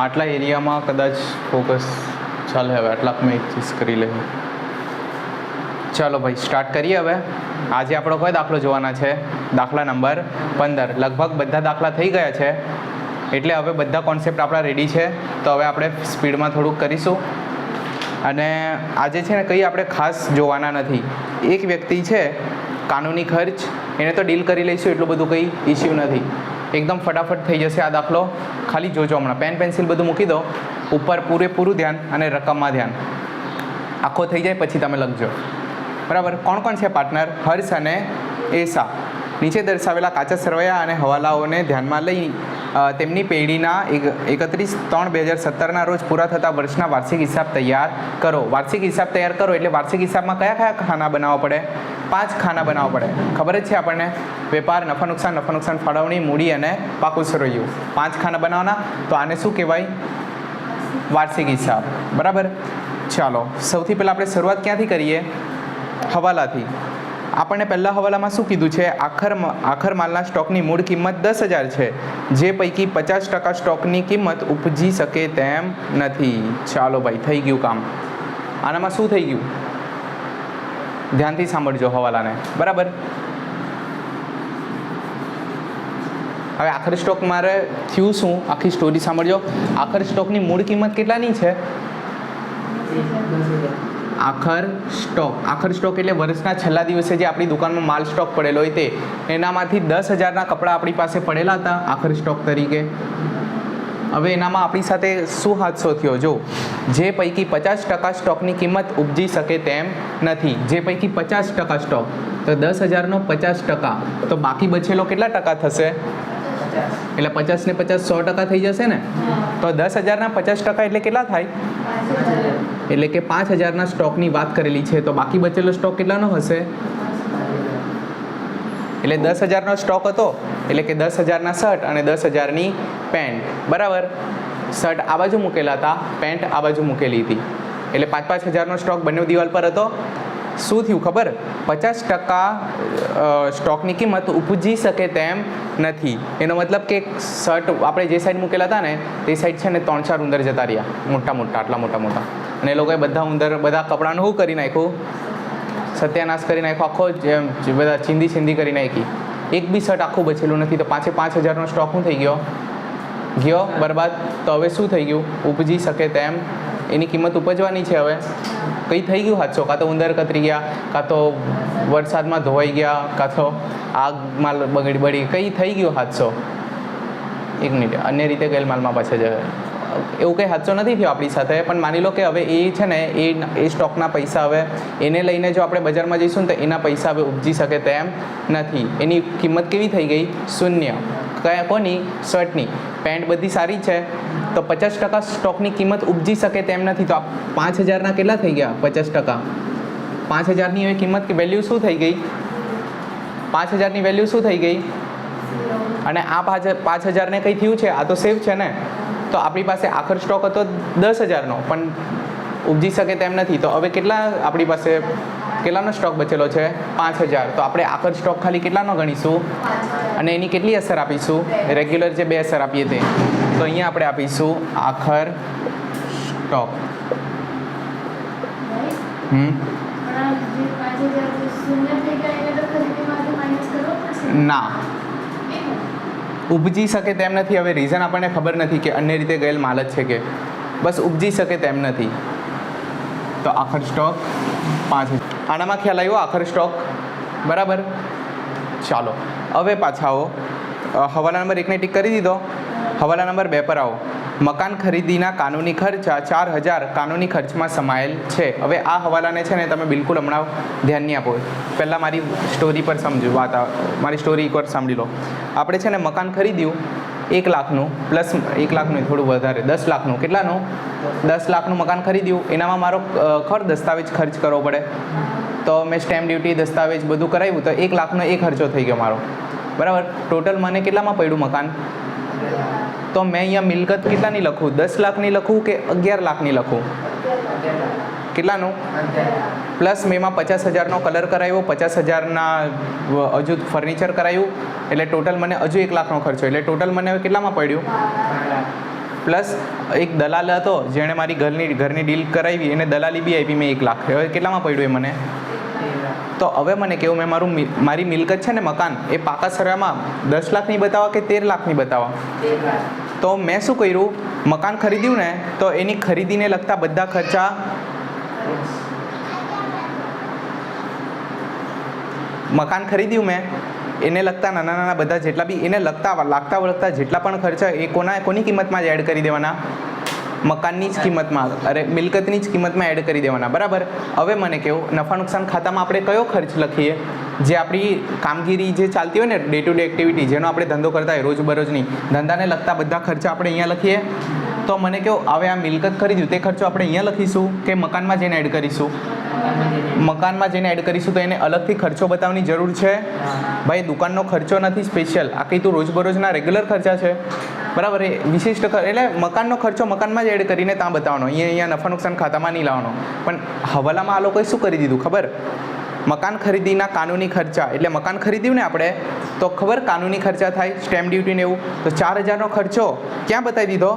આટલા એરિયામાં કદાચ ફોકસ ચાલે. હવે આટલામાં એડજસ્ટ કરી લે. ચાલો ભાઈ સ્ટાર્ટ કરીએ. હવે આજે આપણો કયો દાખલો જોવાના છે? દાખલા નંબર 15. લગભગ બધા દાખલા થઈ ગયા છે એટલે હવે બધા કોન્સેપ્ટ આપણા રેડી છે. તો હવે આપણે સ્પીડમાં થોડુંક કરીશું. અને આજે છે ને કંઈ આપણે ખાસ જોવાના નથી. એક વ્યક્તિ છે કાનૂની ખર્ચ, એને તો ડીલ કરી લઈશું, એટલું બધું કંઈ ઇસ્યુ નથી. એકદમ ફટાફટ થઈ જશે આ દાખલો. ખાલી જોજો. હમણાં પેન પેન્સિલ બધું મૂકી દો ઉપર, પૂરેપૂરું ધ્યાન અને રકમમાં ધ્યાન. આખો થઈ જાય પછી તમે લખજો. બરાબર. કોણ કોણ છે પાર્ટનર? હર્ષ અને એસા. નીચે દર્શાવેલા કાચા સરવૈયા અને હવાલાઓને ધ્યાનમાં લઈ તેમની પેઢીના 31/3/2017ના રોજ પૂરા થતા વર્ષના વાર્ષિક હિસાબ તૈયાર કરો. વાર્ષિક હિસાબ તૈયાર કરો એટલે વાર્ષિક હિસાબમાં કયા કયા ખાના બનાવવા પડે? 5 ખાના બનાવવા પડે. ખબર જ છે આપણને. વેપાર, નફા નુકસાન, ફાળવણી, મૂડી અને પાકું સરવૈયું. 5 ખાના બનાવવાના. તો આને શું કહેવાય? વાર્ષિક હિસાબ. બરાબર. ચાલો સૌથી પહેલાં આપણે શરૂઆત ક્યાંથી કરીએ? હવાલાથી. આપણને પહેલા હવાલામાં શું કીધું છે? આખર માલના સ્ટોકની મૂળ કિંમત 10,000 છે, જે પૈકી 50% સ્ટોકની કિંમત ઉપજી શકે તેમ નથી. ચાલો ભાઈ, થઈ ગયું કામ. આનામાં શું થઈ ગયું? ધ્યાનથી સાંભળજો હવાલાને. બરાબર. હવે આખર સ્ટોક મારે થયું શું? આખી સ્ટોરી સાંભળજો. આખર સ્ટોકની મૂળ કિંમત કેટલાની છે? આખર સ્ટોક એટલે વર્ષના છેલ્લા દિવસે જે આપણી દુકાનમાં માલ સ્ટોક પડેલો હોય તે, એનામાંથી 10,000ના કપડાં આપણી પાસે પડેલા હતા આખર સ્ટોક તરીકે. હવે એનામાં આપણી સાથે શું હાદસો થયો? જો, જે પૈકી 50% સ્ટોકની કિંમત ઉપજી શકે તેમ નથી. જે પૈકી 50% સ્ટોક, તો 10,000નો 50%, તો બાકી બચેલો કેટલા ટકા થશે? એટલે 50 ને 50 100% થઈ જશે ને. તો 10,000ના 50% એટલે કેટલા થાય? એટલે કે 5,000ના સ્ટોકની વાત કરેલી છે. તો બાકી બચેલો સ્ટોક કેટલાનો હશે? એટલે 10,000નો સ્ટોક હતો એટલે કે 10,000ના શર્ટ અને 10,000ની પેન્ટ. બરાબર. શર્ટ આ બાજુ મૂકેલા હતા, પેન્ટ આ બાજુ મૂકેલી હતી. એટલે 5,000નો સ્ટોક બંને દિવાલ પર હતો. શું થયું ખબર? 50% સ્ટોકની કિંમત ઉપજી શકે તેમ નથી. એનો મતલબ કે શર્ટ આપણે જે સાઈડ મૂકેલા હતા ને તે સાઈડ છે ને 3-4 ઉંદર જતા રહ્યા, મોટા આટલા મોટા. અને એ લોકોએ બધા કપડાનું શું કરી નાખ્યું? સત્યાનાશ કરી નાખ્યો. આખો બધા ચીંદી કરી નાખી. એક બી શર્ટ આખું બચેલું નથી. તો 5,000નો સ્ટોક શું થઈ ગયો? બરબાદ. તો હવે શું થઈ ગયું? ઉપજી શકે તેમ. એની કિંમત ઉપજવાની છે. હવે કંઈ થઈ ગયું હાદસો? કાં તો ઉંદર કતરી ગયા, કાં તો વરસાદમાં ધોવાઈ ગયા, કાં તો આગમાં બળી, કંઈ થઈ ગયું હાદસો. એક મિનિટ, અન્ય રીતે ગયેલ માલમાં પાછળ જાય. એવું કંઈ હાદસો નથી થયો આપણી સાથે. પણ માની લો કે હવે એ છે ને એ સ્ટોકના પૈસા હવે એને લઈને જો આપણે બજારમાં જઈશું ને તો એના પૈસા હવે ઉપજી શકે તેમ નથી. એની કિંમત કેવી થઈ ગઈ? 0. કોની? શર્ટની. પેન્ટ બધી સારી છે તો 50% સ્ટોકની કિંમત ઉપજી શકે તેમ નથી. તો આ 5,000ના કેટલા થઈ ગયા? 50%. 5,000ની હવે કિંમત વેલ્યુ શું થઈ ગઈ? 5,000ની વેલ્યુ શું થઈ ગઈ? અને આ 5,000ને કંઈ થયું છે? આ તો સેફ છે ને. તો આપણી પાસે આખર સ્ટોક હતો 10,000નો, પણ ઉપજી શકે તેમ નથી. તો હવે કેટલા આપણી પાસે કેટલાનો સ્ટોક બચેલો છે? 5,000. તો આપણે આખર સ્ટોક ખાલી કેટલાનો ગણીશું? અને એની કેટલી અસર આપીશું? રેગ્યુલર જે 2 અસર આપીએ તે. તો અહીંયા આપણે આપીશું આખર સ્ટોક. ના, ઉપજી શકે તેમ નથી. હવે રીઝન આપણને ખબર નથી કે અન્ય રીતે ગયેલ માલ જ છે કે બસ ઉપજી શકે તેમ નથી. તો આખર સ્ટોક 5,000. આનામાં ખ્યાલ આવ્યો? આખર સ્ટોક. બરાબર. ચાલો હવે પાછા આવો. હવાલા નંબર 1ને ટીક કરી દીધો. હવાલા નંબર 2 પર આવો. મકાન ખરીદીના કાનૂની ખર્ચા 4,000 કાનૂની ખર્ચમાં સમાયેલ છે. હવે આ હવાલાને છે ને તમે બિલકુલ હમણાં ધ્યાન નહીં આપો. પહેલાં મારી સ્ટોરી પર સમજો. મારી સ્ટોરી એકવાર સાંભળી લો. આપણે છે ને મકાન ખરીદ્યું 1 લાખનું, પ્લસ 1 લાખનું થોડું વધારે 10 લાખનું. કેટલાનું? 10 લાખનું મકાન ખરીદ્યું. એનામાં મારો દસ્તાવેજ ખર્ચ કરવો પડે. તો મેં સ્ટેમ્પ ડ્યુટી, દસ્તાવેજ બધું કરાવ્યું. તો 1 લાખનો એ ખર્ચો થઈ ગયો મારો. બરાબર. ટોટલ મને કેટલામાં પડ્યું મકાન? તો મેં અહીંયા મિલકત કેટલાની લખું? 10 લાખની લખું કે 11 લાખની લખું? કેટલાનું? પ્લસ મેં એમાં 50,000નો કલર કરાવ્યો, 50,000ના હજુ ફર્નિચર કરાવ્યું, એટલે ટોટલ મને હજુ 1 લાખનો ખર્ચો. એટલે ટોટલ મને હવે કેટલામાં પડ્યું? પ્લસ એક દલાલ હતો જેણે મારી ઘરની ડીલ કરાવી એને દલાલી બી આપી મેં 1 લાખ. હવે કેટલામાં પડ્યું એ મને? તો હવે મને કેવું મેં મારી મિલકત છે ને મકાન એ પાકા સરવાળામાં 10 લાખની બતાવવા કે 13 લાખની બતાવવા? તો મેં શું કર્યું, મકાન ખરીદ્યું ને તો એની ખરીદીને લગતા બધા ખર્ચા મકાન ખરીદ્યું મેં એને લગતા નાના બધા જેટલા બી એને લાગતા વળગતા જેટલા પણ ખર્ચા એ કોની કિંમતમાં જ એડ કરી દેવાના? મકાનની જ કિંમતમાં, મિલકતની જ કિંમતમાં એડ કરી દેવાના. બરાબર. હવે મને કેવું, નફા નુકસાન ખાતામાં આપણે કયો ખર્ચ લખીએ? જે આપણી કામગીરી જે ચાલતી હોય ને ડે ટુ ડે એક્ટિવિટી, જેનો આપણે ધંધો કરતા હોય રોજબરોજની, ધંધાને લગતા બધા ખર્ચા આપણે અહીંયા લખીએ. તો મને કેવું, હવે આ મિલકત ખરીદ્યું તે ખર્ચો આપણે અહીંયા લખીશું કે મકાનમાં જઈને એડ કરીશું? મકાનમાં જઈને એડ કરીશું. તો એને અલગથી ખર્ચો બતાવવાની જરૂર છે? ભાઈ દુકાનનો ખર્ચો નથી સ્પેશિયલ, આ કંઈ તું રોજબરોજના રેગ્યુલર ખર્ચા છે. બરાબર. એ વિશિષ્ટ એટલે મકાનનો ખર્ચો મકાનમાં જ એડ કરીને ત્યાં બતાવવાનો, અહીંયા નફા નુકસાન ખાતામાં નહીં લાવવાનો. પણ હવાલામાં આ લોકોએ શું કરી દીધું ખબર? મકાન ખરીદીના કાનૂની ખર્ચા, એટલે મકાન ખરીદ્યું ને આપણે તો ખબર કાનૂની ખર્ચા થાય, સ્ટેમ્પ ડ્યુટી ને એવું. તો 4000નો ખર્ચો ક્યાં બતાવી દીધો?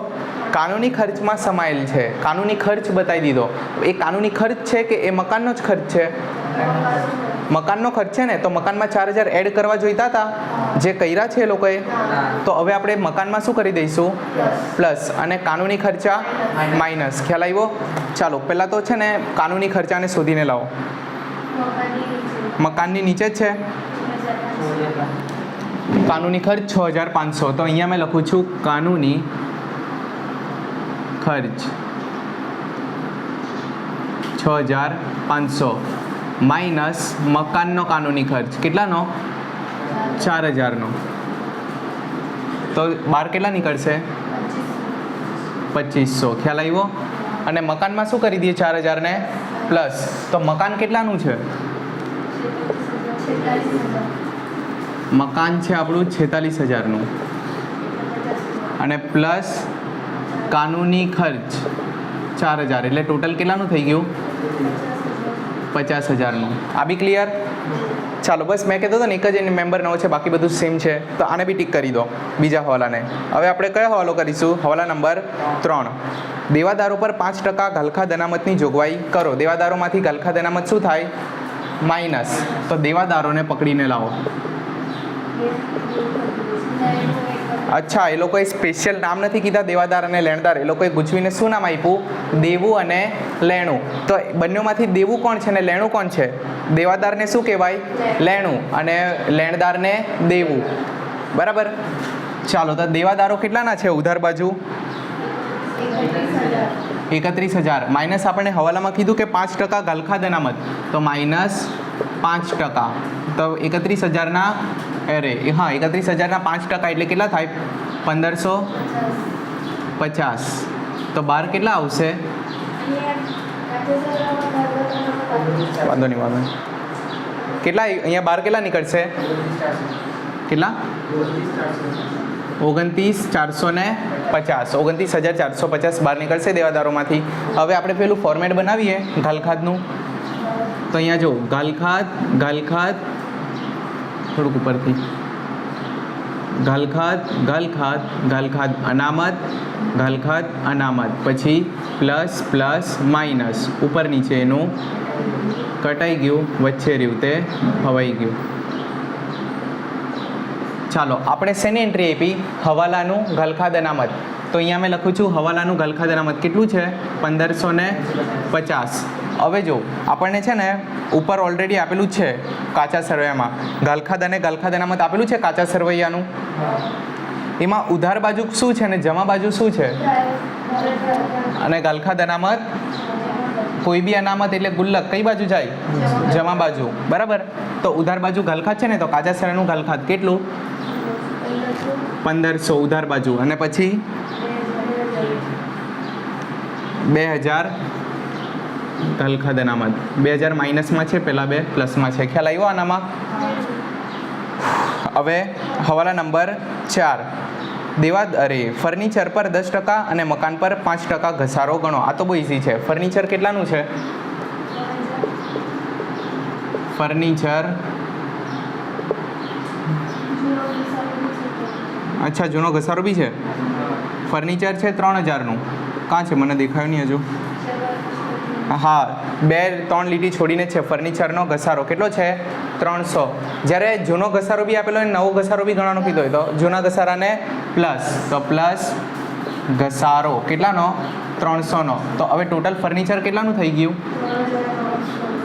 કાનૂની ખર્ચમાં સમાયેલ છે. કાનૂની ખર્ચ બતાવી દીધો. એ કાનૂની ખર્ચ છે કે એ મકાનનો જ ખર્ચ છે? મકાનનો ખર્ચ છે ને, તો મકાનમાં 4000 એડ કરવા જોઈતા હતા જે કર્યા છે એ લોકોએ. તો હવે આપણે મકાનમાં શું કરી દઈશું? પ્લસ, અને કાનૂની ખર્ચા માઇનસ. ખ્યાલ આવ્યો? ચાલો પહેલાં તો છે ને કાનૂની ખર્ચાને શોધીને લાવો. મકાનની નીચે જ છે કાનૂની ખર્ચ 6500. તો અહીંયા મેં લખું છું કાનૂની ખર્ચ 6500 માઇનસ મકાનનો કાનૂની ખર્ચ કેટલાનો? 4000નો. તો બહાર કેટલા નીકળશે? 2500. ખ્યાલ આવ્યો? અને મકાનમાં શું કરી દઈએ 4000 ને પ્લસ? તો મકાન કેટલાનું છે? મકાન છે આપણું 46000નું અને પ્લસ કાનૂની ખર્ચ 4000 એટલે ટોટલ કેટલાનું થઈ ગયું? 50000નું. આ બી ક્લિયર? ચાલો બસ મેં કહેતો હતો ને એક જ મેમ્બર નવો છે, બાકી બધું સેમ છે. તો આને બી ટીક કરી દો બીજા હવાલાને. હવે આપણે કયો હવાલો કરીશું? હવાલા નંબર 3. દેવાદારો પર 5% ઘાલખાદ અનામતની જોગવાઈ કરો. દેવાદારોમાંથી ઘાલખાદ અનામત શું થાય? માઇનસ. તો દેવાદારોને પકડીને લાવો. અચ્છા, એ લોકોએ સ્પેશિયલ નામ નથી કીધા દેવાદાર અને લેણદાર, એ લોકોએ ગૂંચવીને શું નામ આપ્યું? દેવું અને લેણું. તો બંનેમાંથી દેવું કોણ છે ને લેણું કોણ છે? દેવાદારને શું કહેવાય? લેણું. અને લેણદારને દેવું. બરાબર. ચાલો તો દેવાદારો કેટલાના છે ઉધાર બાજુ? 31000. માઇનસ આપણે હવાલામાં કીધું કે 5% ઘાલખાદ અનામત, તો માઇનસ 5%. તો 31000ના 31000ના 5% એટલે કેટલા થાય? 1550. તો બાર કેટલા આવશે? વાંધો નહીં. કેટલા અહીંયા બાર કેટલા નીકળશે? કેટલા? 29450. 29450 બહાર નીકળશે દેવાદારોમાંથી. હવે આપણે પેલું ફોર્મેટ બનાવીએ ઘાલખાદનું. તો અહીંયા જો ઘાલખાદ થોડુંક ઉપરથી ઘાલખાદ અનામત પછી પ્લસ માઇનસ ઉપર નીચે એનું કટાઈ ગયું, વચ્ચે રહ્યું તે હવાઈ ગયું. ચાલો આપણે શેની એન્ટ્રી આપી? હવાલાનું ઘાલખાદ અનામત. તો અહીંયા મેં લખું છું હવાલાનું ઘાલખાદ અનામત કેટલું છે? 1550. હવે જો આપણને છે ને ઉપર ઓલરેડી આપેલું જ છે કાચા સરવૈયામાં ઘાલખાદ અને ઘાલખાદ અનામત આપેલું છે કાચા સરવૈયાનું. એમાં ઉધાર બાજુ શું છે અને જમા બાજુ શું છે? અને ઘાલખાદ અનામત કોઈ બી અનામત એટલે ગુલ્લક કઈ બાજુ જાય? જમા બાજુ. બરાબર. તો ઉધાર બાજુ ઘાલખાદ છે ને, તો કાચા સરવૈયાનું ઘાલખાદ કેટલું? 1500 ઉધાર બાજુ. અને પછી 2000 ઘાલખાદ અનામત. 2000 માઇનસમાં છે, પેલા 2 પ્લસમાં છે. ખ્યાલ આવ્યો આનામાં? હવે હવાલા નંબર 4. ફર્નિચર પર 10% અને મકાન પર 5% ઘસારો ગણો. આ તો બહુ ઇઝી છે. ફર્નિચર કેટલાનું છે? ફર્નિચર અચ્છા જૂનો ઘસારો બી છે. ફર્નિચર છે 3000નું. કાં છે મને દેખાયું નહીં હજુ. હા 2-3 લીટી છોડીને છે ફર્નિચરનો ઘસારો કેટલો છે 300. જ્યારે જૂનો ઘસારો બી આપેલો હોય નવો ઘસારો બી ગણવાનો કીધો હોય તો જૂના ઘસારાને પ્લસ તો પ્લસ ઘસારો કેટલાનો 300નો. તો હવે ટોટલ ફર્નિચર કેટલાનું થઈ ગયું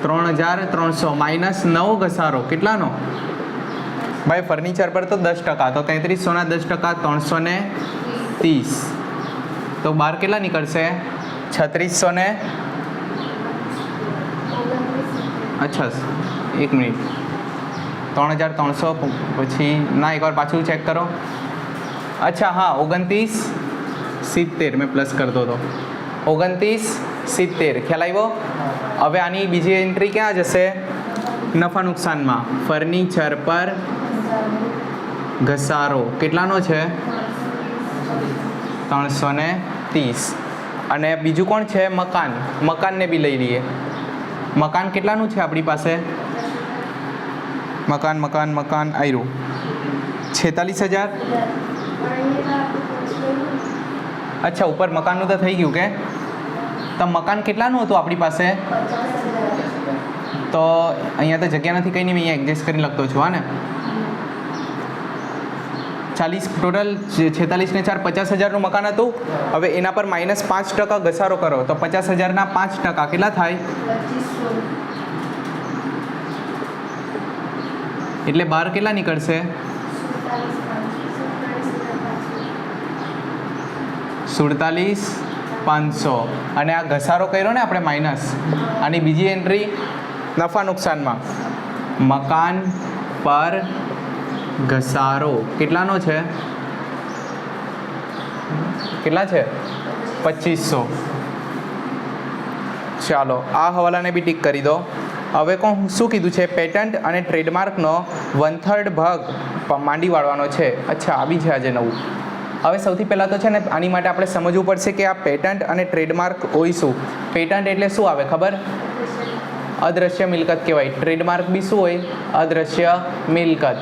3300 માઇનસ નવો ઘસારો કેટલાનો ભાઈ ફર્નિચર પર તો 10%. તો 3300ના 10% 330. તો બહાર કેટલા નીકળશે 3600 ને અચ્છા 1 મિનિટ 3300 પછી ના એકવાર પાછું ચેક કરો. અચ્છા હા 2970 મેં પ્લસ કરતો હતો 2970 ખ્યાલ આવ્યો. હવે આની બીજી એન્ટ્રી ક્યાં જશે નફા નુકસાનમાં. ફર્નિચર પર ઘસારો કેટલાનો છે 330. અને બીજું કોણ છે મકાન. મકાનને બી લઈ લઈએ. મકાન કેટલાનું છે આપણી પાસે મકાન આવ્યું 46000. અચ્છા ઉપર મકાનનું તો થઈ ગયું કે તો મકાન કેટલાનું હતું આપણી પાસે તો અહીંયા તો જગ્યા નથી કંઈ નહીં મેં અહીંયા એડજસ્ટ કરીને લખતો છું. હા ને 40 ટોટલ 46 ને 4 50000નું મકાન હતું. હવે એના પર -5% ઘસારો કરો તો 50000ના 5% કેટલા થાય એટલે બહાર કેટલા નીકળશે 47500. અને આ ઘસારો કર્યો ને આપણે માઇનસ આની બીજી એન્ટ્રી નફા નુકસાનમાં મકાન પર ઘસારો કેટલાનો છે કેટલા છે 2500. ચાલો આ હવાલાને બી ટીક કરી દો. હવે શું કીધું છે પેટન્ટ અને ટ્રેડમાર્કનો 1/3 ભાગ માંડી વાળવાનો છે. અચ્છા આ બી છે આજે નવું. હવે સૌથી પહેલાં તો છે ને આની માટે આપણે સમજવું પડશે કે આ પેટન્ટ અને ટ્રેડમાર્ક હોય શું. પેટન્ટ એટલે શું આવે ખબર અદ્રશ્ય મિલકત કહેવાય. ટ્રેડમાર્ક બી શું હોય અદ્રશ્ય મિલકત.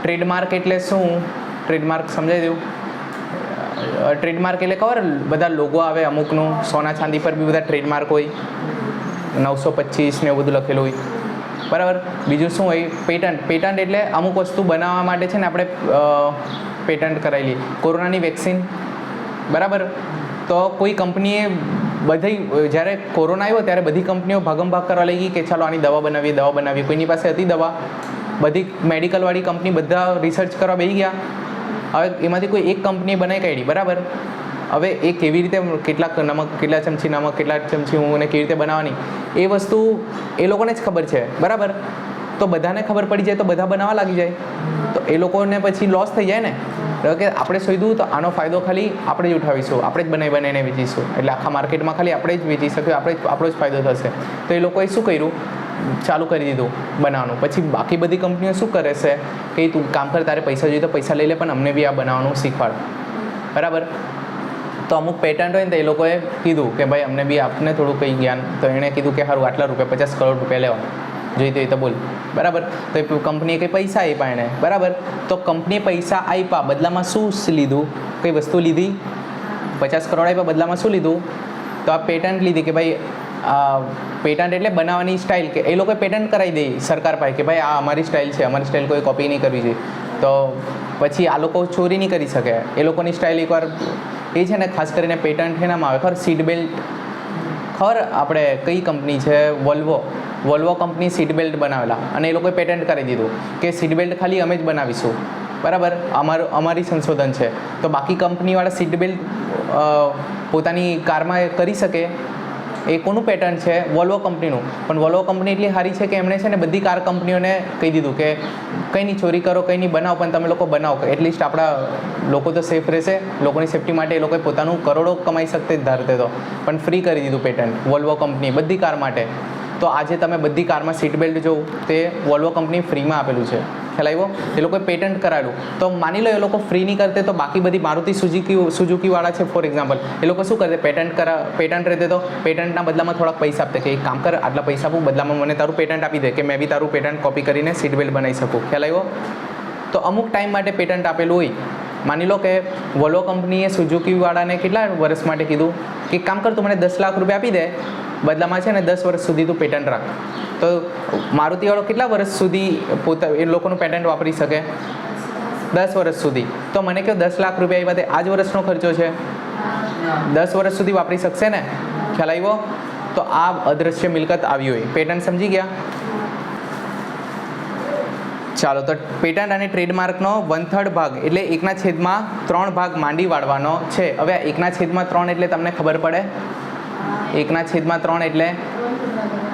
ટ્રેડમાર્ક એટલે શું ટ્રેડમાર્ક સમજાવી દઉં. ટ્રેડમાર્ક એટલે ખબર બધા લોગો આવે અમુકનું સોના ચાંદી પર બી બધા ટ્રેડમાર્ક હોય 925 ને એવું બધું લખેલું હોય બરાબર. બીજું શું હોય પેટન્ટ એટલે અમુક વસ્તુ બનાવવા માટે છે ને આપણે પેટન્ટ કરાયેલી. કોરોનાની વેક્સિન બરાબર તો કોઈ કંપનીએ બધી જ્યારે કોરોના આવ્યો ત્યારે બધી કંપનીઓ ભાગમ ભાગ કરવા લાગી કે ચાલો આની દવા બનાવીએ. કોઈની પાસે હતી દવા બધી મેડિકલવાળી કંપની બધા રિસર્ચ કરવા બેસી ગયા. હવે એમાંથી કોઈ એક કંપનીએ બનાવી કાઢી બરાબર. હવે એ કેવી રીતે કેટલા ચમચી નમક કેટલા ચમચી ઊંઘને કેવી રીતે બનાવવાની એ વસ્તુ એ લોકોને જ ખબર છે બરાબર. તો બધાને ખબર પડી જાય તો બધા બનાવવા લાગી જાય તો એ લોકોને પછી લોસ થઈ જાય ને. કે આપણે શોધ્યું તો આનો ફાયદો ખાલી આપણે જ ઉઠાવીશું આપણે જ બનાવીને વેચીશું એટલે આખા માર્કેટમાં ખાલી આપણે જ વેચી શકીએ આપણો જ ફાયદો થશે. તો એ લોકોએ શું કર્યું ચાલુ કરી દીધું બનાવવાનું. પછી બાકી બધી કંપનીઓ શું કરે છે કે તું કામ કર તારે પૈસા જોઈએ તો પૈસા લઈ લે પણ અમને બી આ બનાવવાનું શીખવાડ બરાબર. તો અમુક પેટન્ટ હોય ને તો એ લોકોએ કીધું કે ભાઈ અમને બી આપને થોડું કંઈ જ્ઞાન. તો એણે કીધું કે સારું આટલા રૂપિયા 50 કરોડ રૂપિયા લેવા જોઈતી હોય તો બોલ બરાબર. તો એ કંપનીએ કંઈ પૈસા આપ્યા એણે બરાબર. તો કંપનીએ પૈસા આપ્યા બદલામાં શું લીધું કઈ વસ્તુ લીધી 50 કરોડ આપ્યા બદલામાં શું લીધું તો આ પેટન્ટ લીધી કે ભાઈ પેટન્ટ એટલે બનાવવાની સ્ટાઇલ કે એ લોકોએ પેટન્ટ કરાવી દે સરકાર પાસે કે ભાઈ આ અમારી સ્ટાઇલ છે અમારી સ્ટાઇલ કોઈ કોપી નહીં કરવી જોઈએ. તો પછી આ લોકો ચોરી નહીં કરી શકે. એ લોકોની સ્ટાઇલ એકવાર એ છે ને ખાસ કરીને પેટન્ટ એનામાં આવે ખબર સીટ બેલ્ટ ખબર આપણે કઈ કંપની છે વોલ્વો કંપની સીટ બેલ્ટ બનાવેલા અને એ લોકોએ પેટન્ટ કરી દીધું કે સીટ બેલ્ટ ખાલી અમે જ બનાવીશું બરાબર અમારી સંશોધન છે. તો બાકી કંપનીવાળા સીટ બેલ્ટ પોતાની કારમાં કરી શકે એ કોનું પેટન્ટ છે વોલ્વો કંપનીનું. પણ વોલ્વો કંપની એટલી સારી છે કે એમણે છે ને બધી કાર કંપનીઓને કહી દીધું કે કંઈ નહીં ચોરી કરો કંઈ નહીં બનાવો પણ તમે લોકો બનાવો એટલીસ્ટ આપણા લોકો તો સેફ રહેશે. લોકોની સેફટી માટે એ લોકોએ પોતાનું કરોડો કમાઈ શકતે જ ધારતે તો પણ ફ્રી કરી દીધું પેટન્ટ વોલ્વો કંપની બધી કાર માટે. તો આજે તમે બધી કારમાં સીટ બેલ્ટ જોવો તે વોલ્વો કંપની ફ્રીમાં આપેલું છે ખ્યાલ આવ્યો. એ લોકોએ પેટન્ટ કરાવેલું તો માની લો એ લોકો ફ્રી નહીં કરતે તો બાકી બધી મારુતિ સુઝુકીવાળા છે ફોર એક્ઝામ્પલ એ લોકો શું કરતે પેટન્ટ રહેતે તો પેટન્ટના બદલામાં થોડાક પૈસા આપતે કે એક કામ કર આટલા પૈસા આપું બદલામાં મને તારું પેટન્ટ આપી દે કે મેં બી તારું પેટન્ટ કોપી કરીને સીટ બેલ્ટ બનાવી શકું ખ્યાલ આવ્યો. તો અમુક ટાઈમ માટે પેટન્ટ આપેલું હોય માની લો કે વોલ્વો કંપનીએ સુઝુકીવાળાને કેટલા વર્ષ માટે કીધું કે કામ કર તું મને 10 લાખ રૂપિયા આપી દે, બદલામાં છે ને 10 વર્ષ સુધી તું પેટન્ટ રાખ. તો મારુતિવાળો કેટલા વર્ષ સુધી એ લોકોનું પેટન્ટ વાપરી શકે? 10 વર્ષ સુધી. તો મને કહો 10 લાખ રૂપિયા એ આ જ વર્ષનો ખર્ચો છે, 10 વર્ષ સુધી વાપરી શકશે ને? ખ્યાલ આવ્યો? તો આ અદ્રશ્ય મિલકત આવી હોય. પેટન્ટ સમજી ગયા? ચાલો, તો પેટન્ટ અને ટ્રેડમાર્કનો 1/3 ભાગ એટલે 1/3 ભાગ માંડી વાળવાનો છે. હવે 1/3 એટલે તમને ખબર પડે? 1/3 એટલે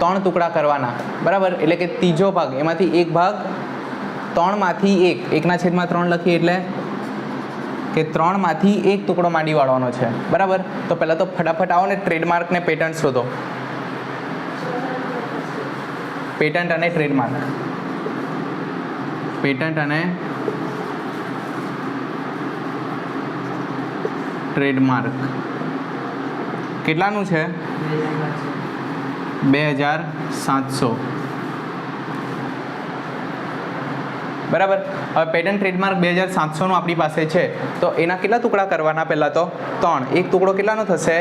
3 ટુકડા કરવાના, બરાબર? એટલે કે ત્રીજો ભાગ, એમાંથી એક ભાગ 3માંથી 1, 1/3 લખીએ એટલે કે 3માંથી 1 ટુકડો માંડી વાળવાનો છે, બરાબર? તો પહેલાં તો ફટાફટ આવો ને ટ્રેડમાર્ક ને પેટન્ટ શોધો. પેટન્ટ અને ટ્રેડમાર્ક, પેટન્ટ અને ટ્રેડમાર્ક કેટલાનું છે? 2700, બરાબર? હવે પેટન્ટ ટ્રેડમાર્ક 2700નું આપણી પાસે છે, તો એના કેટલા ટુકડા કરવાના? પહેલાં તો 3. એક ટુકડો કેટલાનો થશે?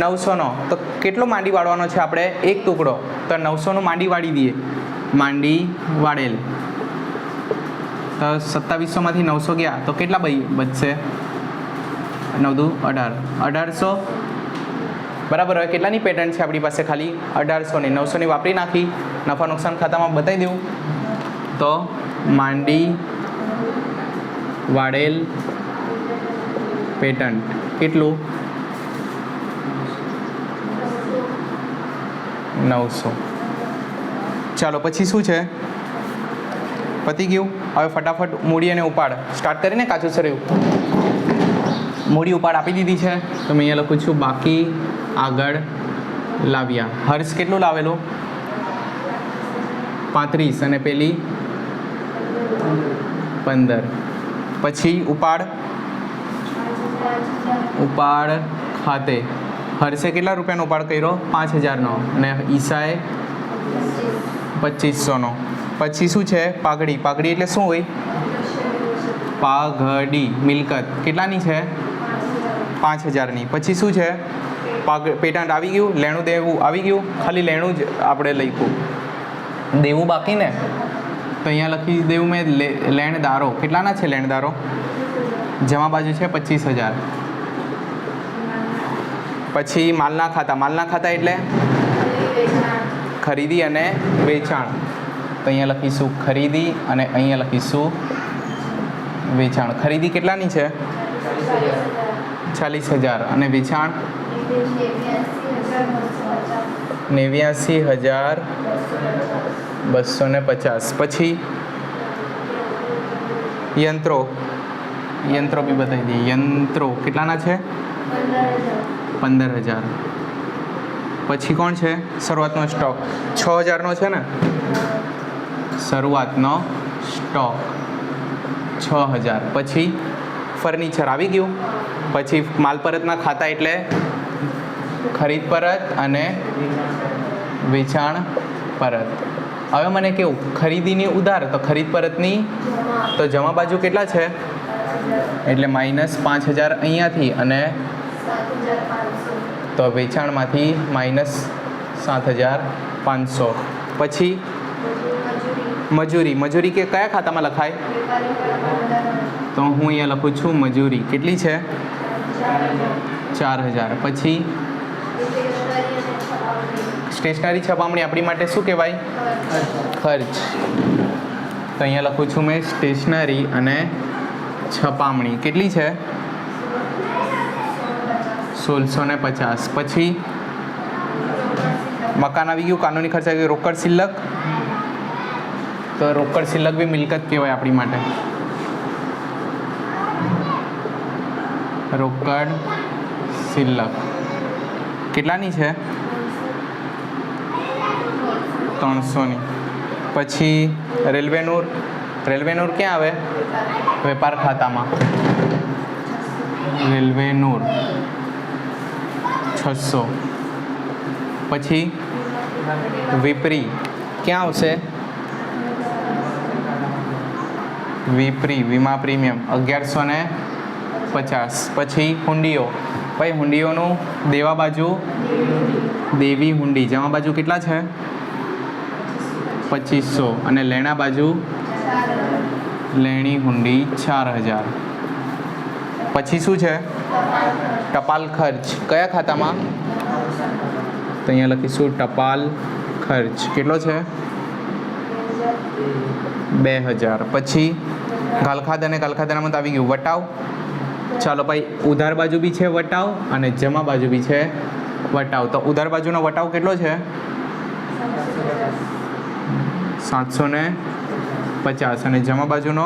900નો. તો કેટલો માંડી વાળવાનો છે આપણે? એક ટુકડો. તો 900નું માંડી વાળી દઈએ. માંડી વાળેલ તો 2700માંથી 900 ગયા તો કેટલા બચશે? 9 દુ 18, 1800, બરાબર? હવે કેટલાની પેટન્ટ છે આપણી પાસે? ખાલી 1800ની. 900ની વાપરી નાખી, નફા નુકસાન ખાતામાં બતાવી દેવું. તો માંડી વાળેલ પેટન્ટ કેટલું? 900. ચાલો, પછી શું છે? પતી ગયું. હવે ફટાફટ મૂડી અને ઉપાડ સ્ટાર્ટ કરીને કાચું સરયું. મૂડી ઉપાડ આપી દીધી છે, તો મેં અહીંયા લખું છું બાકી આગળ લાવ્યા. હર્ષ કેટલું લાવેલું? 35 અને પેલી 15. પછી ઉપાડ, ઉપાડ ખાતે હર્ષે કેટલા રૂપિયાનો ઉપાડ કર્યો? 5000નો અને ઈશાએ 2500નો. પછી શું છે? પાઘડી. પાઘડી એટલે શું હોય? પાઘડી મિલકત કેટલાની છે? 5000ની. પછી શું છે? પેટન્ટ આવી ગયું. લેણું દેવું આવી ગયું. ખાલી લેણું જ આપણે લખ્યું, દેવું બાકી ને. તો અહીંયા લખી દેવું મેં લેણદારો. કેટલાના છે લેણદારો? જમા બાજુ છે 25000. પછી માલના ખાતા. માલના ખાતા એટલે ખરીદી અને વેચાણ. તો અહીંયા લખીશું ખરીદી અને અહીંયા લખીશું વેચાણ. ખરીદી કેટલાની છે? 40000 અને વેચાણ 89250. પછી યંત્રો. યંત્રો બી બતાવી દઈએ. યંત્રો કેટલાના છે? 15000. પછી કોણ છે? શરૂઆતનો સ્ટોક 6000નો છે ને? શરૂઆતનો સ્ટોક 6000. પછી ફર્નિચર આવી ગયું. પછી માલ પરતના ખાતા એટલે ખરીદ પરત અને વેચાણ પરત. હવે મને કેવું? ખરીદીની ઉધાર, તો ખરીદ પરતની તો જમા બાજુ કેટલા છે? એટલે -5000 અહીંયાથી અને તો વેચાણમાંથી -7500. પછી મજૂરી. મજૂરી કે કયા ખાતામાં લખાય? તો હું અહીંયા લખું છું મજૂરી કેટલી છે? 4000. પછી સ્ટેશનરી છપામણી આપણી માટે શું કહેવાય? ખર્ચ. તો અહીંયા લખું છું મેં સ્ટેશનરી અને છપામણી કેટલી છે? 1650. પછી મકાન આવી ગયું. કાનૂની ખર્ચ આવી ગયો. રોકડ શિલ્લક. તો રોકડ શિલ્લક બી મિલકત કહેવાય આપણી માટે. રોકડ શિલ્લક કેટલાની છે? 300ની. પછી રેલવે નૂર. રેલવે નૂર ક્યાં આવે? વેપાર ખાતામાં. રેલવે નૂર 600. પછી વિપરી ક્યાં આવશે? વિપરી વીમા પ્રીમિયમ 1150. 50. પછી હુંડીઓ, ભાઈ હુંડીઓનું દેવા બાજુ દેવી હુંડી, જમા બાજુ કેટલા છે 2500 અને લેણા બાજુ લેણી હુંડી 4000. પછી શું છે ટપાલ ખર્ચ, કયા ખાતામાં? તો અહીંયા લખીશું ટપાલ ખર્ચ કેટલો છે 2000. પછી ગાલખાદ અને ગાલખાદાનામાં તો આવી ગયું વટાવ. ચાલો ભાઈ ઉધાર બાજુ બી છે વટાવ અને જમા બાજુ બી છે વટાવ. તો ઉધાર બાજુનો વટાવ કેટલો છે 750 અને જમા બાજુનો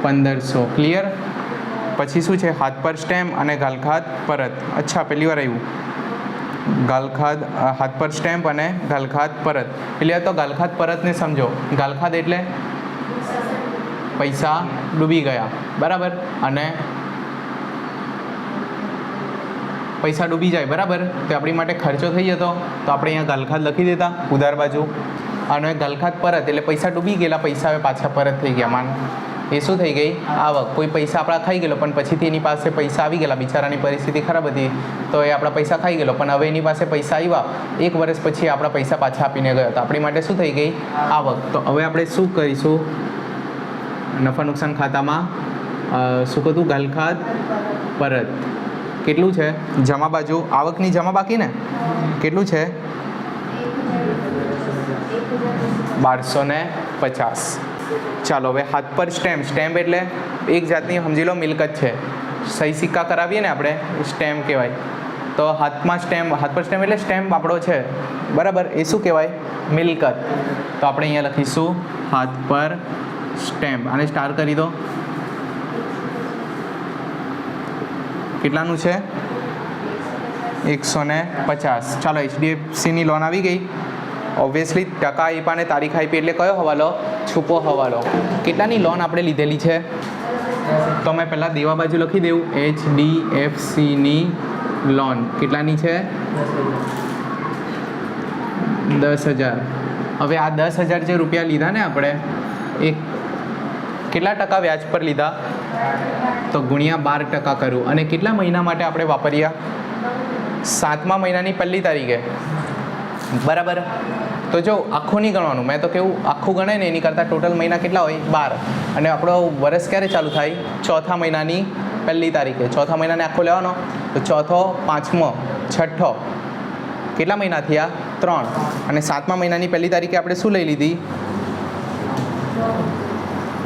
1500. ક્લિયર? પછી શું છે હાથ પર સ્ટેમ્પ અને ગાલખાદ પરત. અચ્છા પહેલી વાર આવ્યું ગાલખાદ, હાથ પર સ્ટેમ્પ અને ગાલખાદ પરત. એટલે તો ગાલખાદ પરતને સમજો. ગાલખાદ એટલે પૈસા ડૂબી ગયા, બરાબર, અને પૈસા ડૂબી જાય, બરાબર, તો આપણી માટે ખર્ચો થઈ જતો, તો આપણે અહીંયા ગાલખાદ લખી દેતા ઉધાર બાજુ. અને ગાલખાદ પરત એટલે પૈસા ડૂબી ગયેલા, પૈસા હવે પાછા પરત થઈ ગયા. માન એ શું થઈ ગઈ આવક. કોઈ પૈસા આપણા ખાઈ ગયેલો પણ પછીથી એની પાસે પૈસા આવી ગયેલા, બિચારાની પરિસ્થિતિ ખરાબ હતી તો એ આપણા પૈસા ખાઈ ગયેલો, પણ હવે એની પાસે પૈસા આવ્યા, 1 વર્ષ પછી આપણા પૈસા પાછા આપીને ગયો, તો આપણી માટે શું થઈ ગઈ આવક. તો હવે આપણે શું કરીશું નફા નુકસાન ખાતામાં શું કીધું ગાલખાદ પરત. કેટલું છે જમા બાજુ, આવકની જમા બાકી ને કેટલું છે 1250. ચાલો હવે હાથ પર સ્ટેમ્પ. સ્ટેમ્પ એટલે એક જાતની સમજી લો મિલકત છે. સહી સિક્કા કરાવીએ ને આપણે સ્ટેમ્પ કહેવાય. તો હાથમાં સ્ટેમ્પ, હાથ પર સ્ટેમ્પ એટલે સ્ટેમ્પ આપણો છે, બરાબર, એ શું કહેવાય મિલકત. તો આપણે અહીંયા લખીશું હાથ પર સ્ટેમ્પ. આને સ્ટાર કરી દો. કેટલાનું છે 150. ચાલો HDFCની લોન આવી ગઈ. ઓબ્વિયસલી ટકા આપ્યા ને તારીખ આપી એટલે કયો હવાલો? છૂપો હવાલો. કેટલાની લોન આપણે લીધેલી છે? તો મેં પહેલાં દેવા બાજુ લખી દેવું HDFCની લોન કેટલાની છે 10,000. હવે આ 10,000 જે રૂપિયા લીધા ને આપણે એ કેટલા ટકા વ્યાજ પર લીધા? તો ગુણ્યા 12% કરું. અને કેટલા મહિના માટે આપણે વાપર્યા? 7મા મહિનાની 1લી તારીખે, બરાબર. તો જો આખું નહીં ગણવાનું, મેં તો કેવું આખું ગણે ને એની કરતાં ટોટલ મહિના કેટલા હોય 12. અને આપણો વર્ષ ક્યારે ચાલુ થાય? 4થા મહિનાની 1લી તારીખે. 4થા મહિનાને આખો લેવાનો તો 4થો, 5મો, 6ઠ્ઠો, કેટલા મહિના થયા? 3. અને 7મા મહિનાની 1લી તારીખે આપણે શું લઈ લીધી?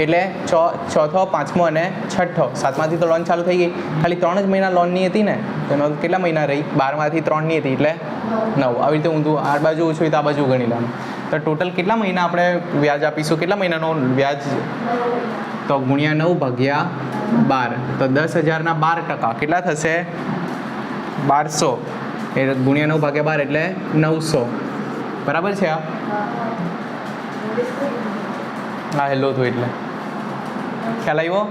એટલે 4થો, 5મો અને 6ઠ્ઠો. 7માંથી તો લોન ચાલુ થઈ ગઈ. ખાલી 3 જ મહિના લોનની હતી ને, એનો કેટલા મહિના રહી? 12માંથી 3ની હતી એટલે 9. આવી રીતે ઊંધું આ બાજુ ઓછું હોય તો આ બાજુ ગણી લેવાનું. તો ટોટલ કેટલા મહિના આપણે વ્યાજ આપીશું? કેટલા મહિનાનો વ્યાજ? તો ગુણ્યા 9 ભાગ્યા 12. તો 10,000ના 12% કેટલા થશે? 1200. એટલે ગુણ્યા 9 ભાગ્યા 12 એટલે 900. બરાબર છે? હા હેલો હતું એટલે ખ્યાલ આવ્યો?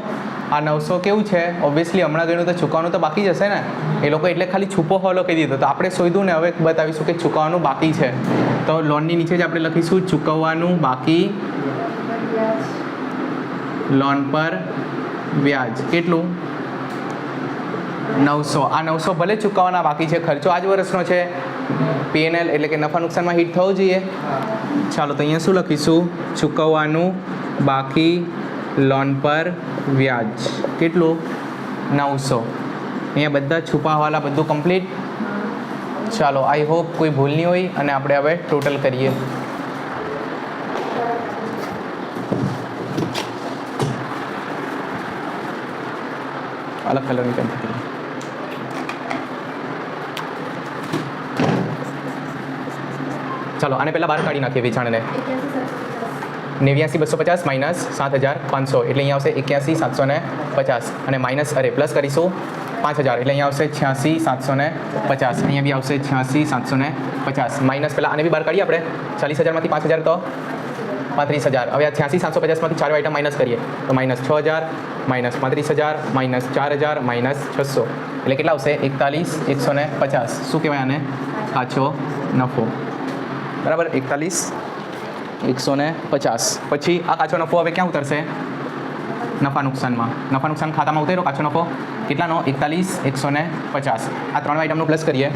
આ 900 કેવું છે? ઓબ્વિયસલી હમણાં ગણ્યું તો ચૂકવવાનું તો બાકી જ હશે ને. એ લોકો એટલે ખાલી છૂપો હવાલો કહી દીધો. તો આપણે શોધ્યું ને હવે બતાવીશું કે ચૂકવવાનું બાકી છે. તો લોનની નીચે જ આપણે લખીશું ચૂકવવાનું બાકી લોન પર વ્યાજ. કેટલું? 900. આ 900 ભલે ચૂકવવાના બાકી છે, ખર્ચો આ જ વર્ષનો છે. P&L એટલે કે નફા નુકસાનમાં હિટ થવું જોઈએ. ચાલો તો અહીંયા શું લખીશું? ચૂકવવાનું બાકી લોન પર વ્યાજ. કેટલું? 900. અહીંયા બધા છુપા હવાલા બધું કમ્પ્લીટ. ચાલો આઈ હોપ કોઈ ભૂલ નહીં હોય અને આપણે હવે ટોટલ કરીએ. અલગ કલરની પેન પકડી. ચાલો આને પહેલાં બહાર કાઢી નાખીએ વેચાણને. 89,250 માઇનસ 7,500 એટલે અહીંયા આવશે 81,750 અને માઇનસ પ્લસ કરીશું 5,000 એટલે અહીંયા આવશે 86,750. અહીંયા બી આવશે 86,750 માઇનસ પહેલાં આને બી બહાર કાઢીએ આપણે. 40,000માંથી 5,000 તો 35,000. હવે આ 86,750માંથી 4 આઈટમ માઇનસ કરીએ તો માઇનસ 6,000 માઇનસ 35,000 માઇનસ 4,000 માઇનસ 600 એટલે કેટલા આવશે? 41,150. શું કહેવાય આને? કાચો નફો. બરાબર, 41,150. પછી આ કાચો નફો હવે ક્યાં ઉતરશે? નફા નુકસાનમાં. નફા નુકસાન ખાતામાં ઉતાર્યો કાચો નફો કેટલાનો 41,150. આ ત્રણ આઈટમનું પ્લસ કરીએ.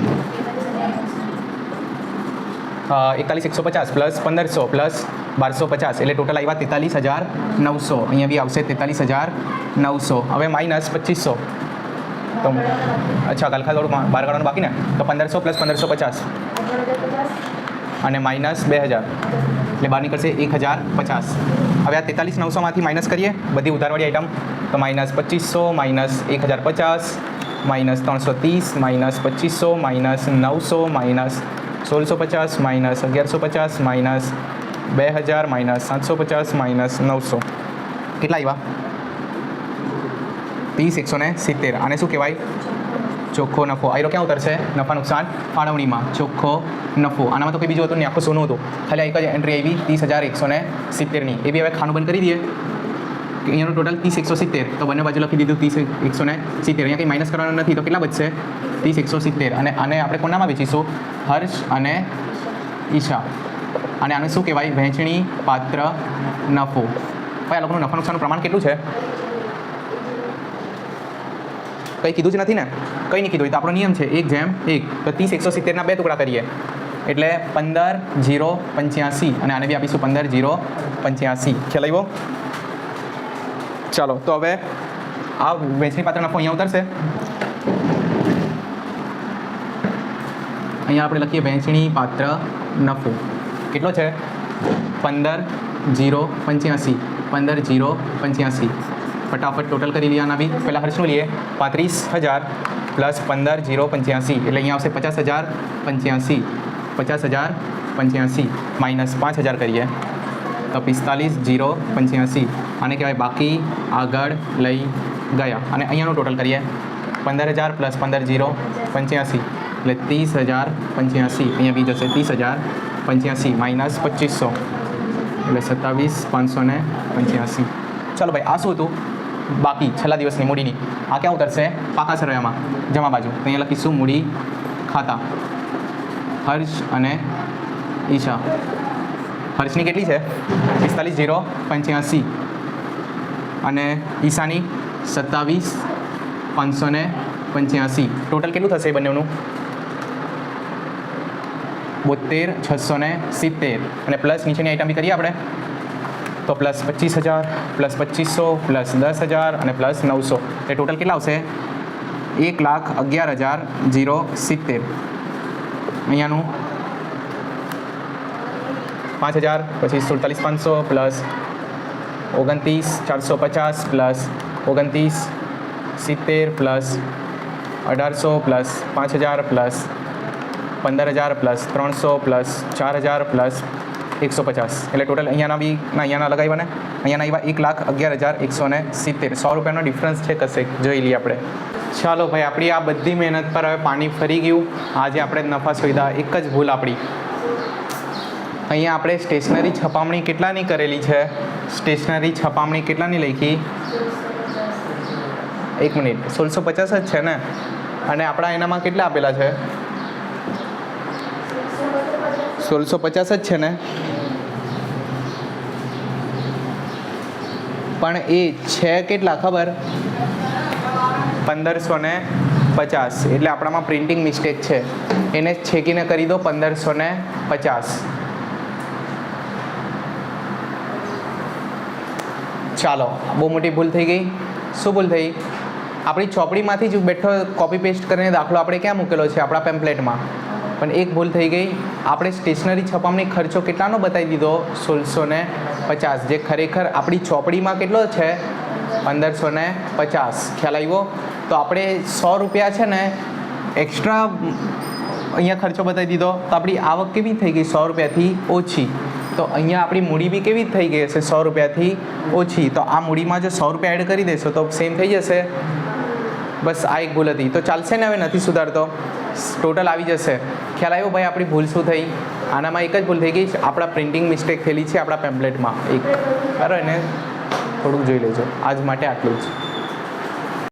41,150 પ્લસ 1,500 પ્લસ 1,250 એટલે ટોટલ આવ્યા 43,900. અહીંયા બી આવશે 43,900. હવે માઇનસ 2,500. તો અચ્છા કાલખા થોડું બહાર કાઢવાનું બાકી ને, તો 1,500 પ્લસ 1,550 અને માઇનસ 2,000 એટલે બહાર નીકળશે 1,050. હવે આ 43,900માંથી માઇનસ કરીએ બધી ઉધારવાળી આઈટમ, તો minus 2,500 minus 1,050 minus 330 minus 2,500 minus 900 minus 1,650 minus 1,150 minus 2,000 minus 750 minus 900. કેટલા આવ્યા? 30,170. આને શું કહેવાય? ચોખ્ખો નફો. આયરો ક્યાં ઉતરશે? નફા નુકસાન ફાળવણીમાં ચોખ્ખો નફો. આનામાં તો કંઈ બીજું હતું નહીં, આખું સોનું હતું. ખાલી એક જ એન્ટ્રી આવી 30,170ની. એ બી હવે ખાનું બંધ કરી દઈએ. અહીંયાનું ટોટલ 30,170. તો બંને બાજુ લખી દીધું 30,170. અહીંયા કંઈ માઇનસ કરવાનું નથી, તો કેટલા બચશે? 30,170. અને આને આપણે કોનામાં વેચીશું? હર્ષ અને ઈશા. અને આને શું કહેવાય? વહેંચણી પાત્ર નફો. ભાઈ આ લોકોનું નફા નુકસાનનું પ્રમાણ કેટલું છે? કંઈ કીધું જ નથી ને? કંઈ નહીં કીધું. તો આપણો નિયમ છે 1:1. તો 30,170ના 2 ટુકડા કરીએ એટલે 15,085 અને આને બી આપીશું 15,085. ખ્યાલ આવ્યો? ચાલો તો હવે આ વહેંચણી પાત્ર નફો અહીંયા ઉતરશે. અહીંયા આપણે લખીએ વહેંચણી પાત્ર નફો કેટલો છે? 15,085. 15,085. ફટાફટ ટોટલ કરી લઈએ. આના બી પહેલાં હર્ષનું લઈએ. 35,000 પ્લસ 15,085 એટલે અહીંયા આવશે 50,085. 50,085 માઇનસ 5,000 કરીએ તો 45,085. આને કહેવાય બાકી આગળ લઈ ગયા. અને અહીંયાનું ટોટલ કરીએ 15,000 પ્લસ 15,085 એટલે 30,085. અહીંયા બી જશે 30,085 માઇનસ 2,500 એટલે 27,585. ચાલો ભાઈ આ શું હતું? બાકી છેલ્લા દિવસની મૂડીની. આ ક્યાં ઉતરશે? પાકા સરવાયામાં જમા બાજુ. તો અહીંયા લખીશું મૂડી ખાતા. હર્ષ અને ઈશા. હર્ષની કેટલી છે? 45,085 અને ઈશાની 27,585. ટોટલ કેટલું થશે એ બંનેનું? 72,670. અને પ્લસ નીચેની આઈટમ બી કરીએ આપણે તો પ્લસ 25,000 પ્લસ 2,500 પ્લસ 10,000 અને પ્લસ 900. એ ટોટલ કેટલા આવશે? 1,11,070. અહીંયાનું 5,000 પછી 47,500 plus 29,450 plus 29,70 plus 1,800 plus 5,000 plus 15,000 plus 300 plus 4,000 plus 150. એટલે ટોટલ અહીંયાના બી અહીંયાના લગાવ્યા ને અહીંયાના આવ્યા 1,11,170. 100 રૂપિયાનો ડિફરન્સ છે કશે જોઈ લઈએ આપણે. ચાલો ભાઈ આપણી આ બધી મહેનત પર હવે પાણી ફરી ગયું. આજે આપણે નફા શોધ્યા. એક જ ભૂલ આપણી, અહીંયા આપણે સ્ટેશનરી છપામણી કેટલાની કરેલી છે? સ્ટેશનરી છપામણી કેટલાની લખી? 1 મિનિટ 1650 જ છે ને? અને આપણા એનામાં કેટલા આપેલા છે? 1650 જ છે ને? પણ એ છે કેટલા ખબર? 1,550. એટલે આપણામાં પ્રિન્ટિંગ મિસ્ટેક છે, એને છેકીને કરી દો 1,550. ચાલો બહુ મોટી ભૂલ થઈ ગઈ. શું ભૂલ થઈ? આપણી ચોપડીમાંથી જ બેઠો કોપી પેસ્ટ કરીને દાખલો આપણે ક્યાં મૂકેલો છે? આપણા પેમ્પલેટમાં. પણ એક ભૂલ થઈ ગઈ, આપણે સ્ટેશનરી છપામણી ખર્ચો કેટલાનો બતાવી દીધો? 1,650. જે ખરેખર આપણી ચોપડીમાં કેટલો છે? 1,550. ખ્યાલ આવ્યો? તો આપણે 100 રૂપિયા છે ને એક્સ્ટ્રા અહીંયા ખર્ચો બતાવી દીધો, તો આપણી આવક કેવી થઈ ગઈ? 100 રૂપિયાથી ઓછી. તો અહીંયા આપણી મૂડી બી કેવી થઈ ગઈ હશે? 100 રૂપિયાથી ઓછી. તો આ મૂડીમાં જો 100 રૂપિયા એડ કરી દેશો તો સેમ થઈ જશે. બસ આ એક ભૂલ હતી. તો ચાલશે ને? હવે નથી સુધારતો, ટોટલ આવી જશે. ખ્યાલ આવ્યો ભાઈ આપણી ભૂલ શું થઈ? આનામાં એક જ ભૂલ થઈ ગઈ, આપણા પ્રિન્ટિંગ મિસ્ટેક થયેલી છે આપણા પેમ્પલેટમાં એક. બરાબર, એને થોડુંક જોઈ લેજો. આજ માટે આટલું જ.